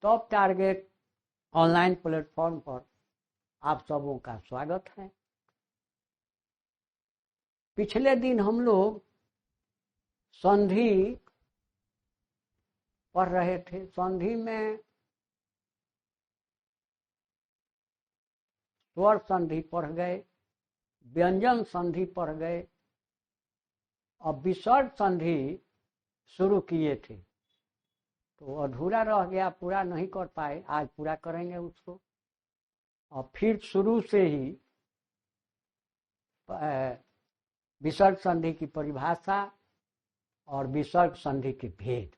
Top target online platform पर आप सबों का स्वागत है। पिछले दिन हम लोग संधि पढ़ रहे थे। संधि में स्वर संधि पढ़ गए, व्यंजन संधि पढ़ गए और विसर्ग संधि शुरू किए थे। तो अधूरा रह गया, पूरा नहीं कर पाए। आज पूरा करेंगे उसको। और फिर शुरू से ही विसर्ग संधि की परिभाषा और विसर्ग संधि के भेद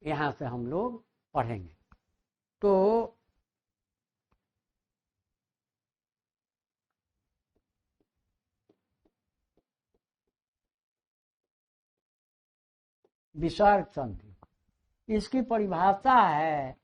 यहां से हम लोग पढ़ेंगे। तो विसर्ग संधि, इसकी परिभाषा है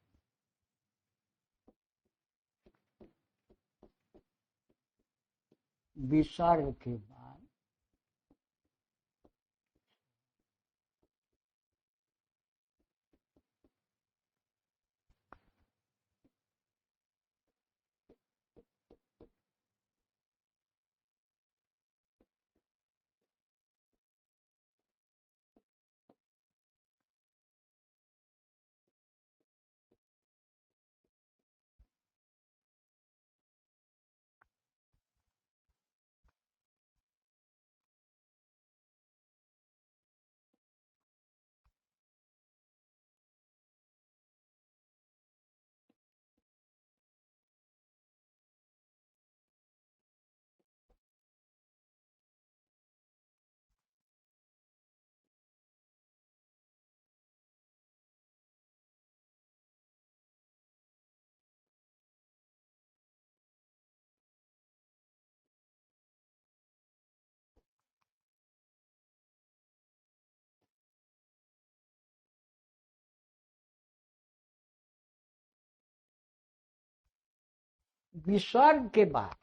विसर्ग के बाद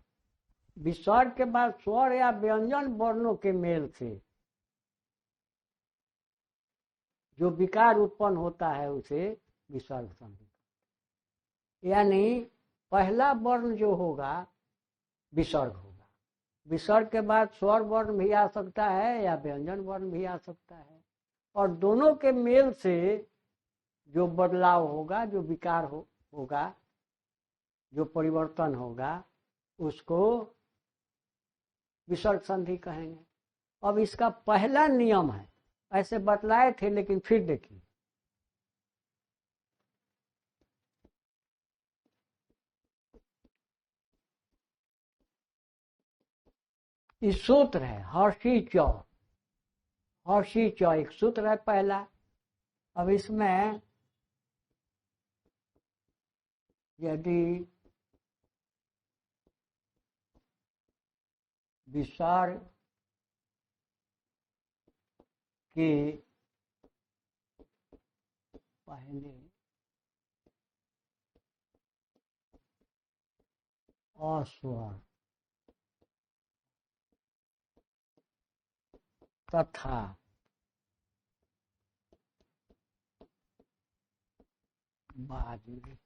विसर्ग के बाद स्वर या व्यंजन वर्णों के मेल से जो विकार उत्पन्न होता है उसे विसर्ग संधि। यानी पहला वर्ण जो होगा विसर्ग होगा। विसर्ग के बाद स्वर वर्ण भी आ सकता है या व्यंजन वर्ण भी आ सकता है। और दोनों के मेल से जो बदलाव होगा, जो विकार होगा, जो परिवर्तन होगा, उसको विसर्ग संधि कहेंगे। अब इसका पहला नियम है, ऐसे बतलाए थे लेकिन फिर देखिए। इस सूत्र है हर्षी चौ। हर्षी चौ एक सूत्र है पहला। अब इसमें यदि विसर्ग के पहले अस्वर तथा बाद में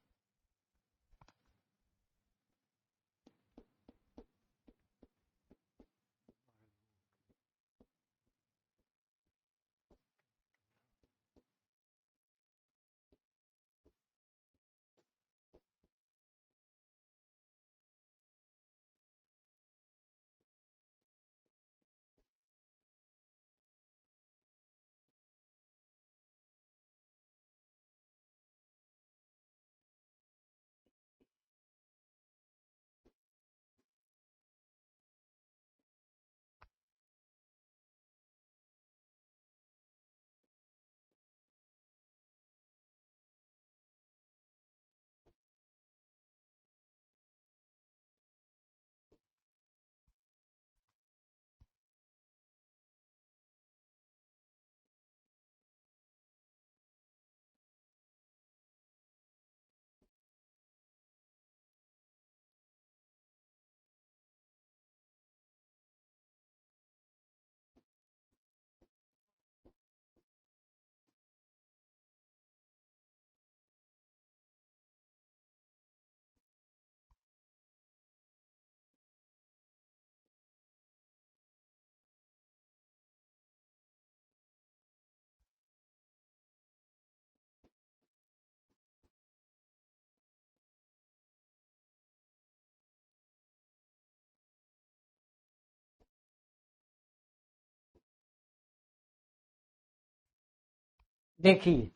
देखिए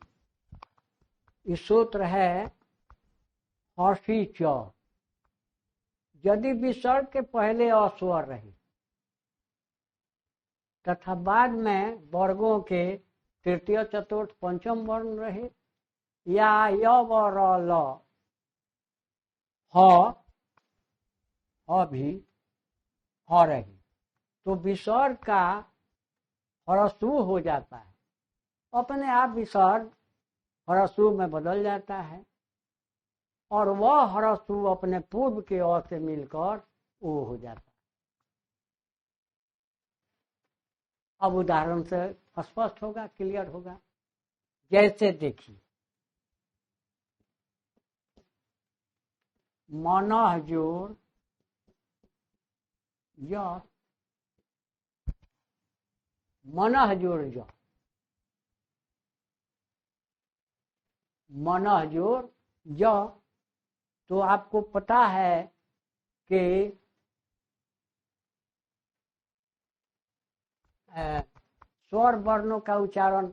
इस सूत्र है हर्षी च, यदि विसर्ग के पहले अस्वर रहे तथा बाद में वर्गों के तृतीय चतुर्थ पंचम वर्ण रहे या य व र ल ह भी ह रहे तो विसर्ग का ह्रस्व हो जाता है, अपने आप विसर्ग ह्रस्व में बदल जाता है और वह ह्रस्व अपने पूर्व के अ से मिलकर ओ हो जाता है। अब उदाहरण से स्पष्ट होगा, क्लियर होगा। जैसे देखिए मनः जोड़ य, मनः जोड़ य, मनः जोड़ य, तो आपको पता है कि स्वर वर्णों का उच्चारण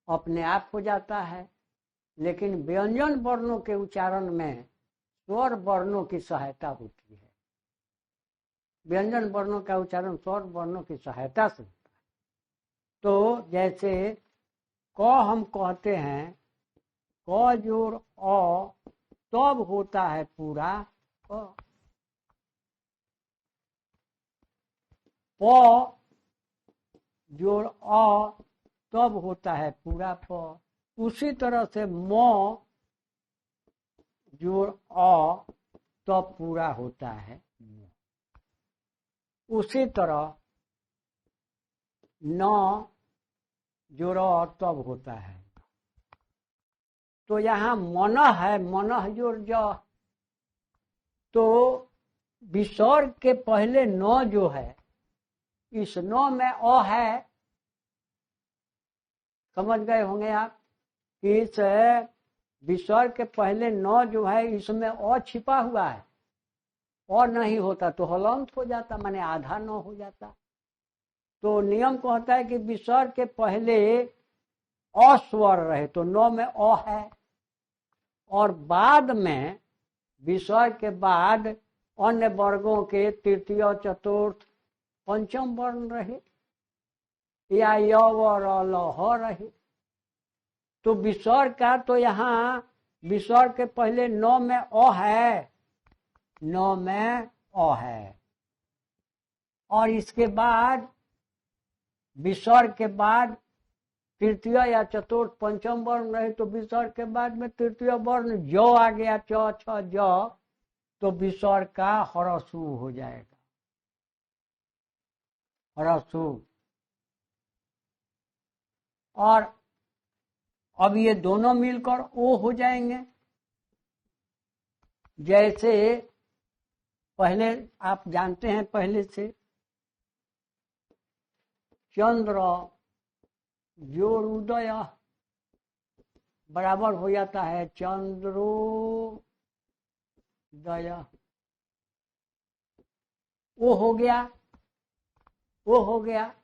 अपने आप हो जाता है, लेकिन व्यंजन वर्णों के उच्चारण में स्वर वर्णों की सहायता होती है। व्यंजन वर्णों का उच्चारण स्वर वर्णों की सहायता से होता है। तो जैसे क हम कहते हैं, क जोड़ अ तब होता है पूरा प, प जोड़ अ तब होता है पूरा प। उसी तरह से म जोड़ अ तब पूरा होता है म। उसी तरह न जोड़ अ तब होता है। तो यहाँ मनः है, मनः जोड़ ज, तो विसर्ग के पहले न जो है, इस न में अ है, समझ गए होंगे आप कि इस विसर्ग के पहले न जो है इसमें अ छिपा हुआ है, और नहीं होता तो हलंत हो जाता, माने आधा न हो जाता। तो नियम कहता है कि विसर्ग के पहले अस्वर रहे तो न में अ है, और बाद में विसर्ग के बाद अन्य वर्गों के तृतीय चतुर्थ पंचम वर्ण रहे या य व र ल ह रहे। तो विसर्ग का तो यहाँ विसर्ग के पहले न में अ है, न में अ है, और इसके बाद विसर्ग के बाद तृतीय या चतुर्थ पंचम वर्ण रहे तो विसर्ग के बाद में तृतीय वर्ण ज आ गया, च छ ज, तो विसर्ग का ह्रस्व हो जाएगा, ह्रस्व। और अब ये दोनों मिलकर ओ हो जाएंगे। जैसे पहले आप जानते हैं पहले से, चंद्र जोड़ उदय बराबर हो जाता है चंद्रोदय, वो हो गया, वो हो गया।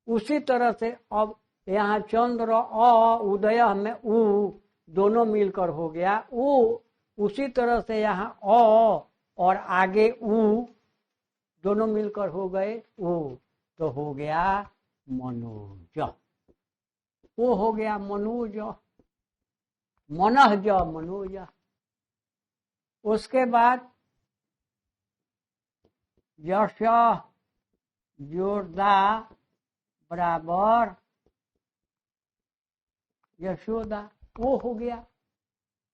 उसी तरह से अब यहाँ चंद्र अ उदय में उ दोनों मिलकर हो गया उ, उसी तरह से यहाँ अ और आगे उ दोनों मिलकर हो गए उ, तो हो गया मनोज, वो हो गया मनोज, मनः ज मनोज। उसके बाद यश जोरदा बराबर यशोदा, वो हो गया।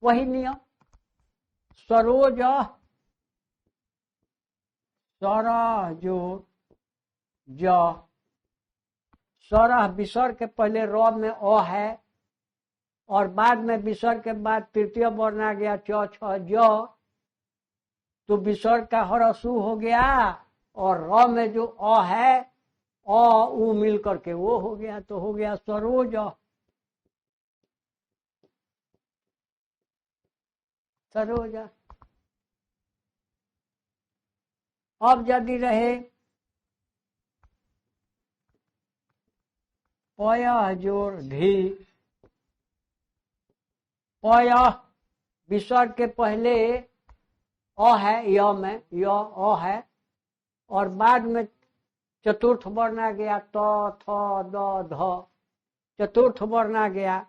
वही नियम सरोज सरह जोड़ ज, सरह विसर्ग के पहले र में अ है और बाद में विसर्ग के बाद तृतीय वर्ण आ गया च छ ज, तो विसर्ग का ह्रस्व हो गया और र में जो अ है अ उ मिल करके वो हो गया, तो हो गया सरोज, सरोज। अब यदि रहे पय जोड़ धी पय विसर्ग के पहले अ है, य में य अ है, और बाद में चतुर्थ वर्ण आ गया त थ द ध, चतुर्थ वर्ण आ गया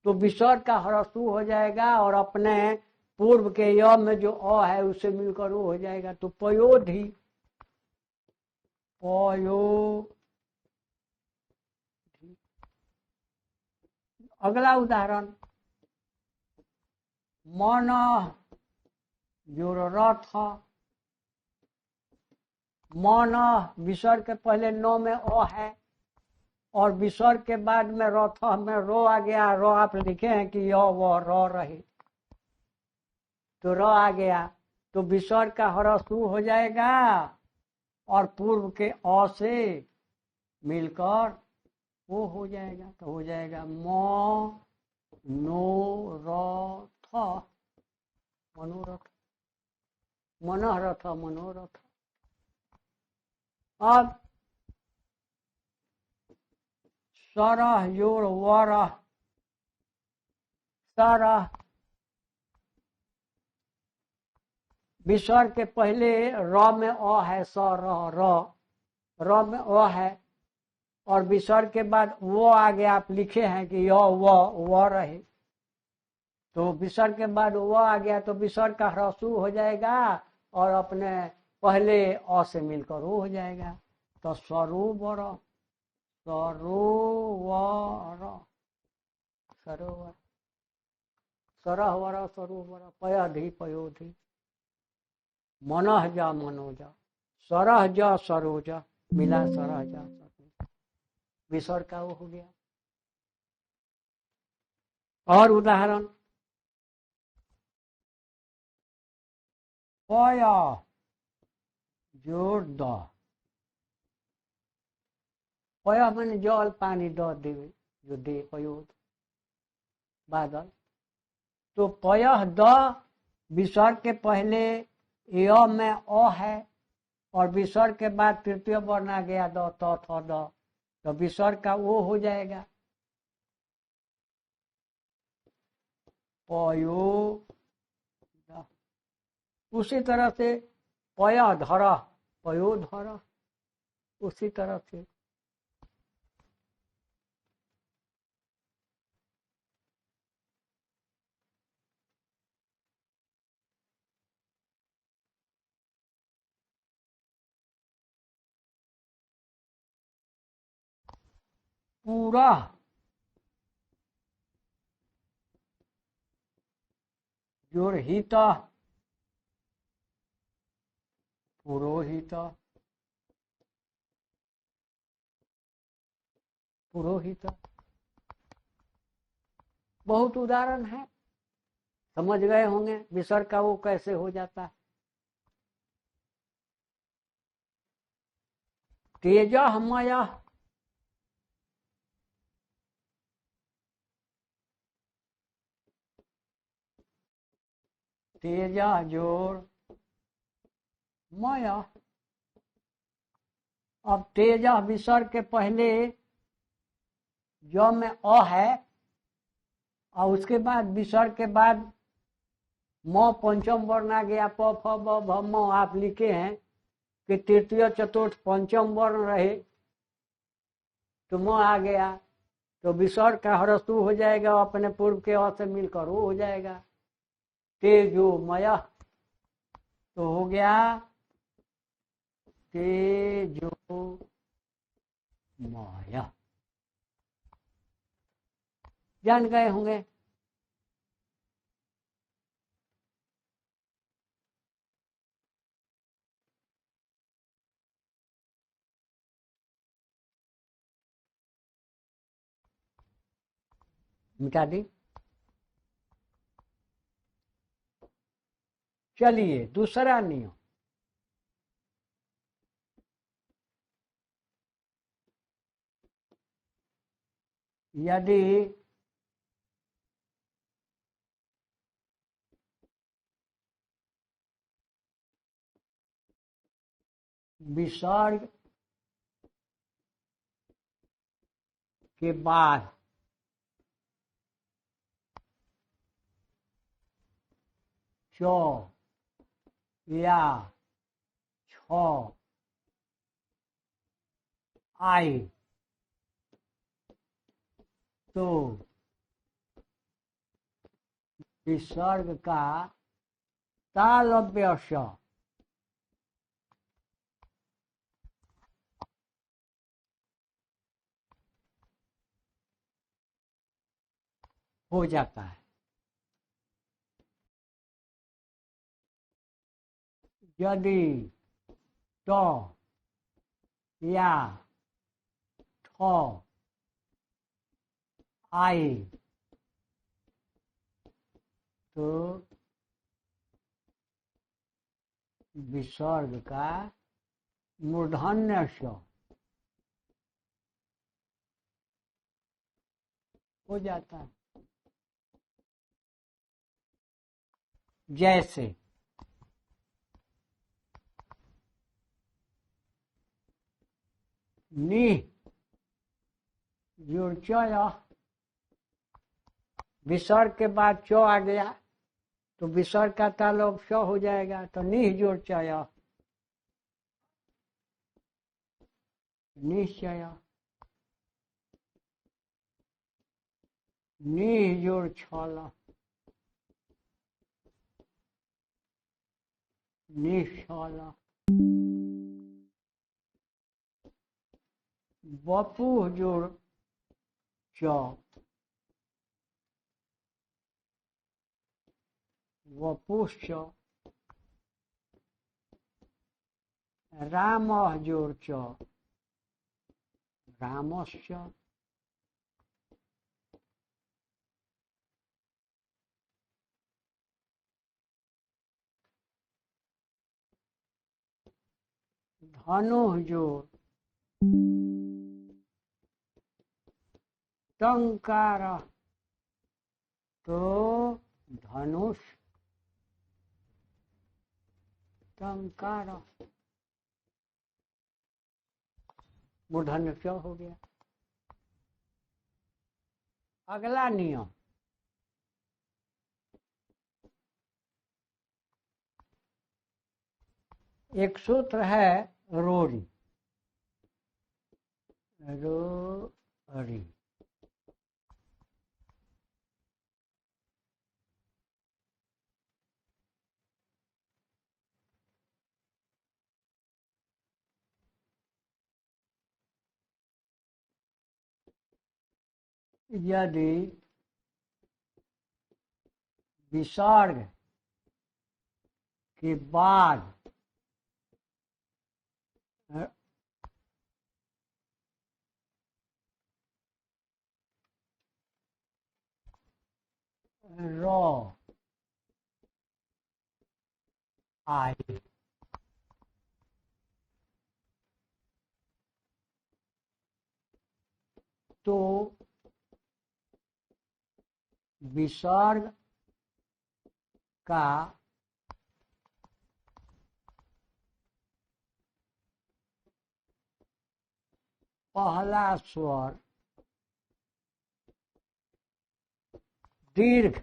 तो विसर्ग का ह्रस्व हो जाएगा और अपने पूर्व के य में जो अ है उससे मिलकर वो हो जाएगा। तो पयोधि, पयो। अगला उदाहरण मन जो रथ, मन विसर्ग के पहले नो में अ है और विसर्ग के बाद में रथ में रो आ गया। रो आप लिखे हैं कि य व र रहे तो र आ गया तो विसर्ग का ह्रस्व हो जाएगा और पूर्व के अ से मिलकर वो हो जाएगा। तो हो जाएगा म नो रथ, मनोरथ, मनोरथ, मनोरथ। अब सरह जोड़ वरह, सरह विसर्ग के पहले र में अ है, स र में अ है और विसर्ग के बाद वो आ गया। आप लिखे हैं कि य व रहे तो विसर्ग के बाद वो आ गया तो विसर्ग का ह्रस्व हो जाएगा और अपने पहले अ से मिलकर वो हो जाएगा। तो सरोवर, सरोवर, सरोवर, सरहवर, सरोवर, पयधि, पयोधि, मनः जा, मनोजा, सरह जा, सरोजा, मिला सरह जा, सरोजा, विसर्ग का वो हो गया। और उदाहरण पय जोड़ द, पय मैंने जल पानी द देवे जो दे पयोध बादल। तो पय द विसर्ग के पहले य में अ है और विसर्ग के बाद तृतीय वर्ण आ गया द, त थ द, तो विसर्ग का वो हो जाएगा पयो। उसी तरह से पय धर, पयो धर, उसी तरह से पूरा जोड़ हित, पुरोहित, पुरोहित। बहुत उदाहरण है, समझ गए होंगे विसर्ग का वो कैसे हो जाता है। तेजमय, तेज जोड़ मय। अब तेज विसर्ग के पहले जो में अ है और उसके बाद विसर्ग के बाद म पंचम वर्ण आ गया, प फ ब भ म। आप लिखे हैं कि तृतीय चतुर्थ पंचम वर्ण रहे तो म आ गया तो विसर्ग का ह्रस्व हो जाएगा, अपने पूर्व के अ से मिलकर वो हो जाएगा तेजोमय। तो हो गया तेजोमय। जान गए होंगे। मिटा दी। चलिए दूसरा नियम, यदि विसर्ग के बाद चौ या छ आई तो विसर्ग का तालव्य श हो जाता है। यदि ट या ठ आई तो विसर्ग का मूर्धन्य स हो जाता है। जैसे नि जुर्चय विसर्ग के बाद चौ आ गया तो विसर्ग का तालोब श हो जाएगा तो निश्चय निश्चय निजोर छल निश्चल बपू जोड़ च वपुश्च राम जोड़ च रामश्च धनु जोड़ टंकार तो धनुष टंकार मूर्धन्य च हो गया। अगला नियम एक सूत्र है रोरी रोरी यदि विसर्ग के बाद रो आई तो विसर्ग का पहला स्वर दीर्घ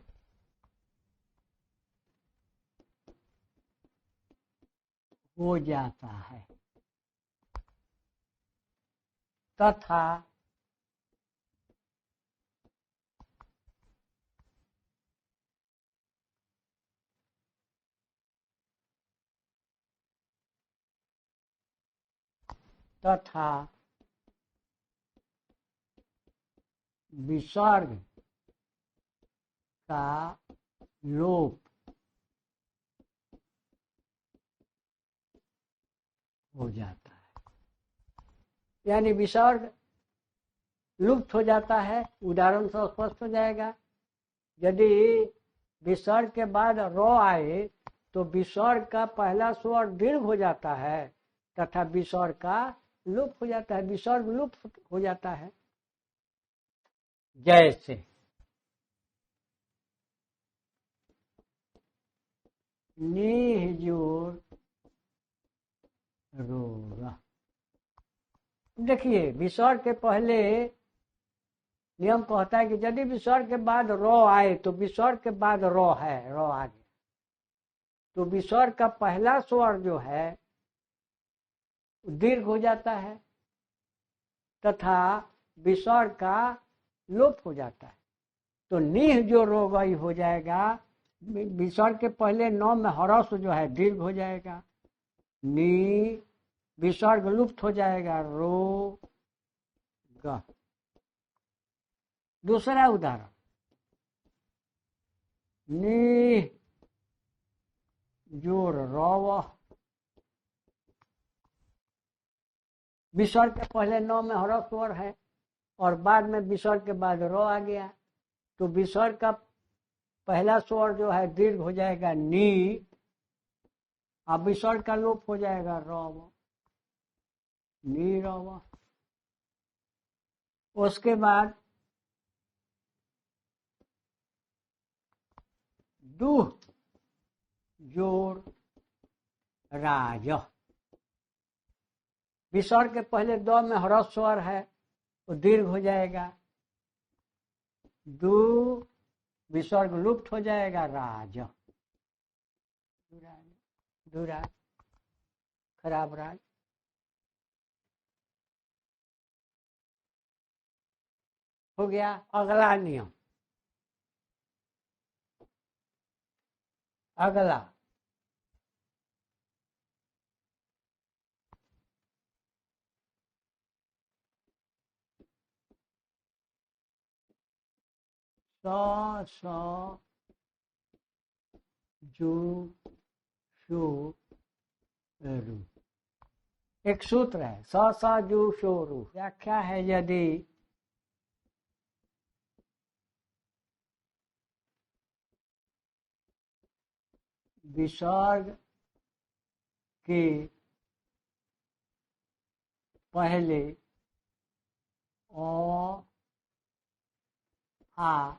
हो जाता है तथा विसर्ग का लोप हो जाता है। यानी विसर्ग लुप्त हो जाता है। उदाहरण से स्पष्ट हो जाएगा। यदि विसर्ग के बाद रो आए तो विसर्ग का पहला स्वर दीर्घ हो जाता है तथा विसर्ग का लुप्त हो जाता है। विसर्ग लुप्त हो जाता है। जैसे निजोर रोगा। देखिए विसर्ग के पहले नियम कहता है कि यदि विसर्ग के बाद रो आए तो विसर्ग के बाद रो है, रो आ गया तो विसर्ग का पहला स्वर जो है दीर्घ हो जाता है तथा विसर्ग का लोप हो जाता है। तो निह जो रोगई हो जाएगा, विसर्ग के पहले नौ में ह्रस्व जो है दीर्घ हो जाएगा, नी विसर्ग लुप्त हो जाएगा, रो ग। दूसरा उदाहरण, नी जोर रव, विसर्ग के पहले नौ में ह्रस्व स्वर है और बाद में विसर्ग के बाद रो आ गया, तो विसर्ग का पहला स्वर जो है दीर्घ हो जाएगा नी, अब विसर्ग का लोप हो जाएगा रव, नी रव। उसके बाद दुह जोर राज, विसर्ग के पहले दो में ह्रस्व स्वर है तो दीर्घ हो जाएगा, दू विसर्ग लुप्त हो जाएगा, राज दुराज खराब राज। हो गया। अगला नियम, अगला स जू शु रु, एक सूत्र है स जू शो रु। व्याख्या है, यदि विसर्ग के पहले अ आ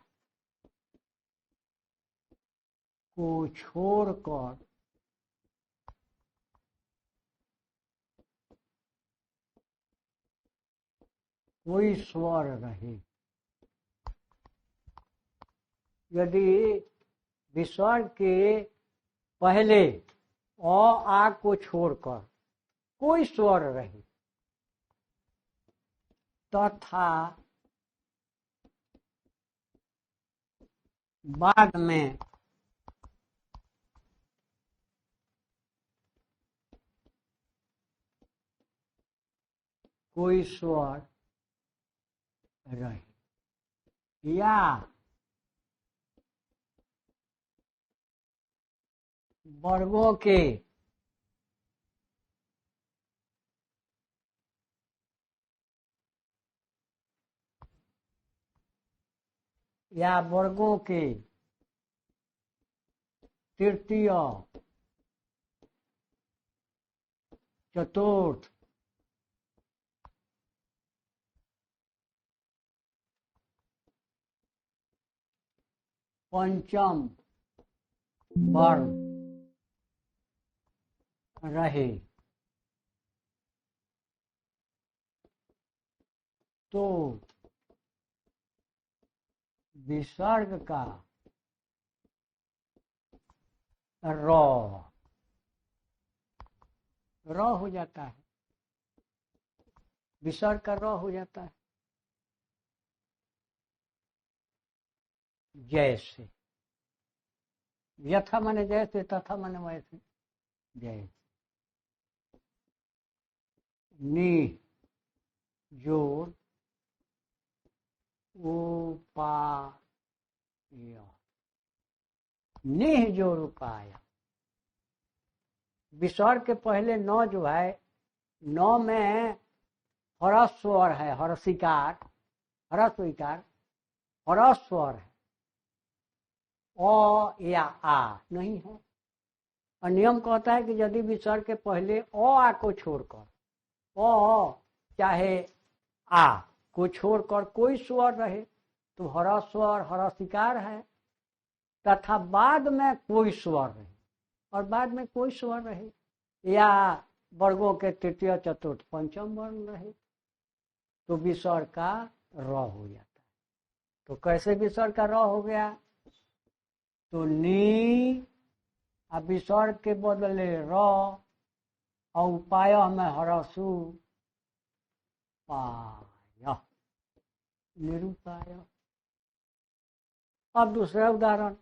को छोड़कर कोई स्वर रहे, यदि विसर्ग के पहले अ आ को छोड़कर कोई स्वर रहे तथा बाद में कोई स्वर रहे, या वर्गों के तृतीय चतुर्थ पंचम वर्ण रहे तो विसर्ग का र हो जाता है, विसर्ग का र हो जाता है। जैसे, यथा माने जैसे, तथा माने वैसे, जैसे नी जोर उपाय, निह जोर उपाय, विसर्ग के पहले नौ जो है, नौ में ह्रस्व स्वर है, हर्षिकार ह्रस्व इकार ह्रस्व स्वर है, अ या आ नहीं है। और नियम कहता है कि यदि विसर्ग के पहले अ आ को छोड़कर, अ चाहे आ को छोड़कर कोई स्वर रहे तो ह्रस्व स्वर हर्षिकार है, तथा बाद में कोई स्वर रहे और बाद में कोई स्वर रहे, या वर्गों के तृतीय चतुर्थ पंचम वर्ण रहे तो विसर्ग का र हो जाता है। तो कैसे विसर्ग का र हो गया? तो नी अब विसर्ग के बदले र और उपाय में हरसु पाय निरुपाय। अब दूसरा उदाहरण,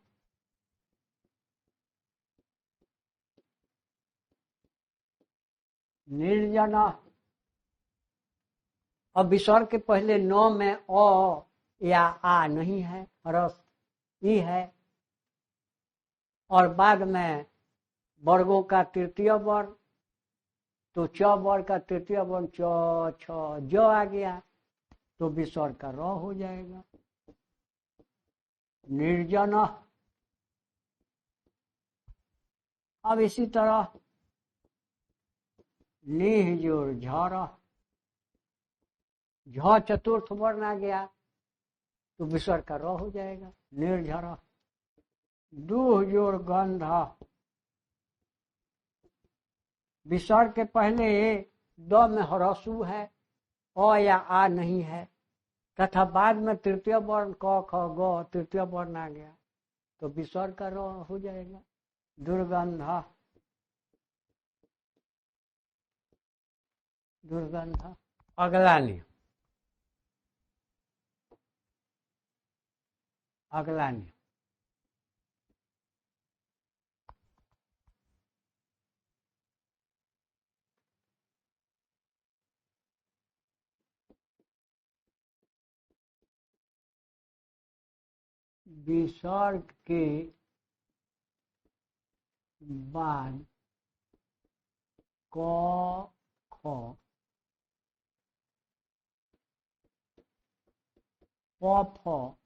निर्जन। अब विसर्ग के पहले न में अ या आ नहीं है, रस ई है, और बाद में वर्गों का तृतीय वर्ण, तो च वर्ग का तृतीय वर्ण च छ ज आ गया, तो विसर्ग का र हो जाएगा, निर्जन। अब इसी तरह निह जोर झर, झ चतुर्थ वर्ण आ गया, तो विसर्ग का र हो जाएगा, निर्झर। दूह जोर गंध, विसर्ग के पहले द में हरसु है, अ या आ नहीं है, तथा बाद में तृतीय वर्ण क ख ग तृतीय वर्ण आ गया, तो विसर्ग का र हो जाएगा, दुर्गंध। दुर्गंध। अगला नियम, अगला नियम, विसर्ग के बाद क ख प फ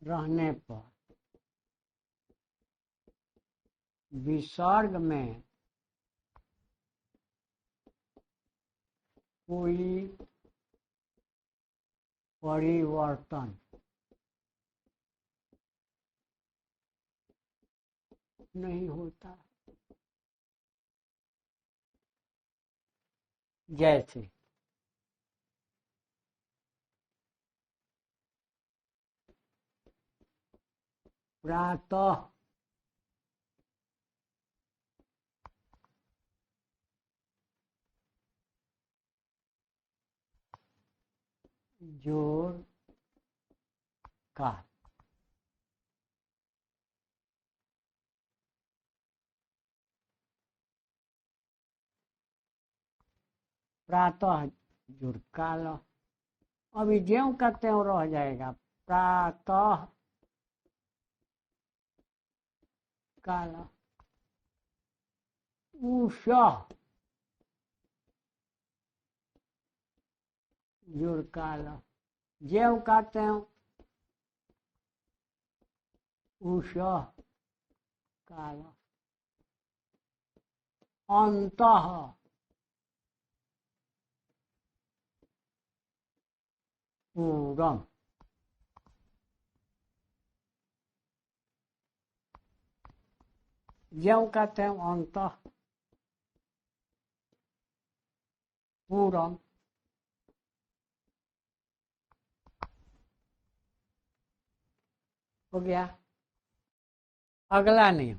रहने पर विसर्ग में कोई परिवर्तन नहीं होता, जैसे प्रातः जोर काल, प्रातः जोर काल, अभी ज्यों का त्यों रह जाएगा, प्रातः काल। उषा जोर काल, ज्यों का त्यों उषा काल। अंतः पूरम, ज्यों का त्यों अंतः पूरम। हो गया। अगला नियम,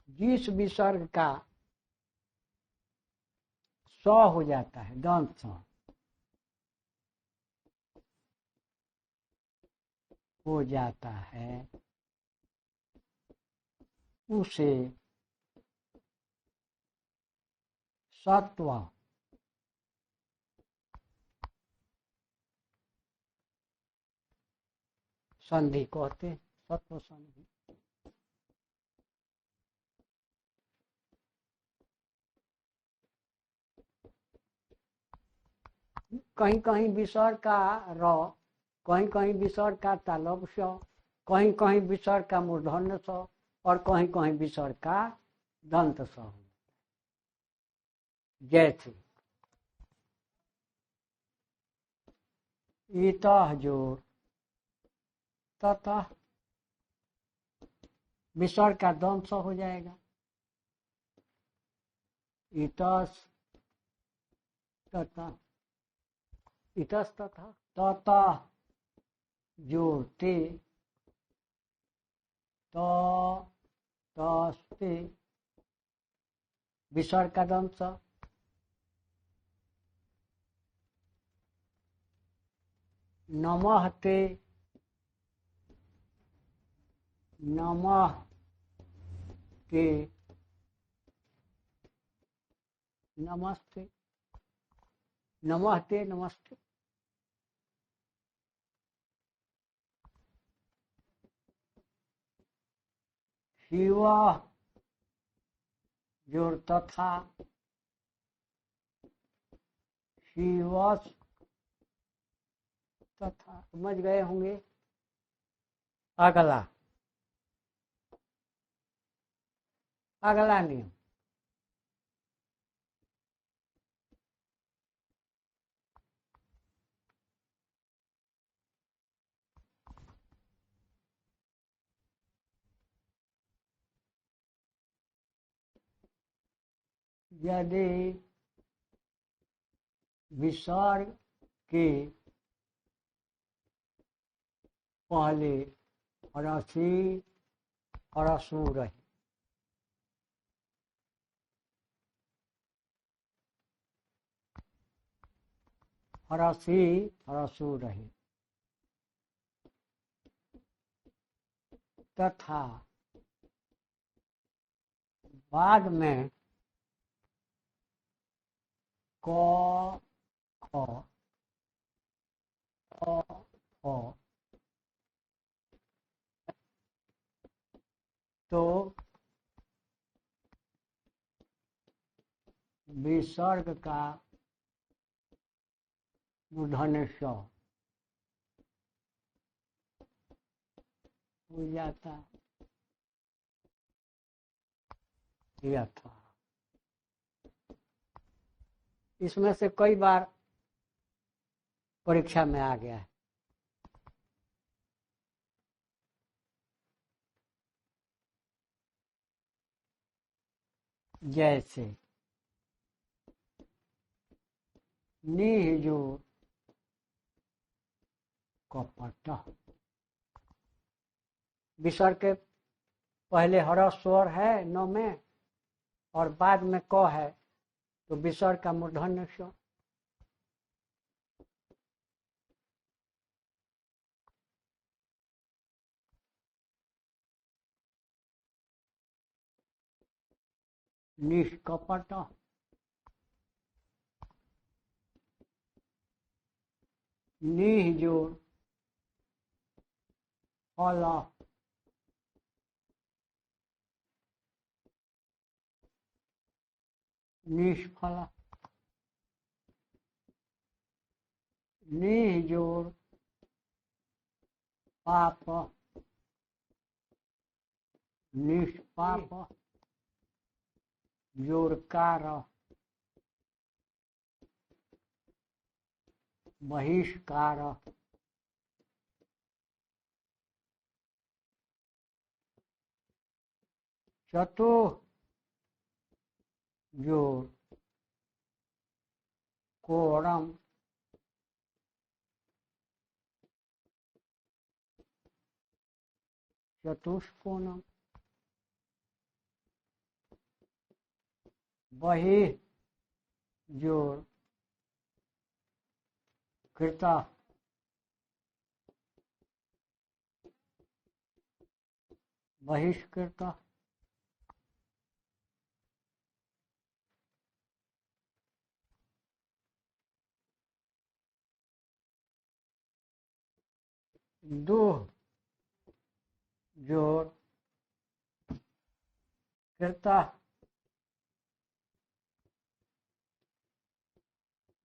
जिस विसर्ग का स हो जाता है, दंत स हो जाता है, उसे सत्व संधि कहते, सत्व संधि। कहीं कहीं विसर्ग का र, कहीं कहीं विसर्ग का तालब स, कहीं कहीं विसर्ग का मूर्धन्य स और कहीं कहीं विसर्ग का दंत स हो। जैसे इतः जोड़ ततः, विसर्ग का दंत स हो जाएगा। इतस ततः, इतस तथा, ततः जोड़ ते, तस्ते, विसर्ग का दंत स। नमः ते, नमः ते, नमस्ते, नमस्ते, नमस्ते। शिव जोड़ तथा, शिवस तथा, समझ गए होंगे। अगला अगला नियम, यदि विसर्ग के पहले हरसी हरसू रहे, हरसी हरसू रहे, तथा बाद में क ख फ तो विसर्ग का मूर्धन्य स हो जाता। यथा, इसमें से कई बार परीक्षा में आ गया है। जैसे निज कपट, विसर्ग के पहले हर स्वर है न में और बाद में क है, तो विसर्ग का मूर्धन्य स। निष्कपट, निह जोड़ फल, निष्फल, निह जोड़ पाप, निष्पाप, जोड़कार, बहिष्कार, चतु जोड़ कोणम, चतुष्कोणम, बहि जोड़ कृता, बहिष्कृत, दुह जोड़ कृता,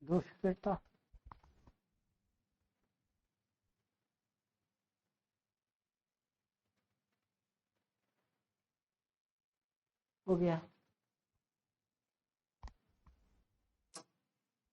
दुष्कृता, हो गया।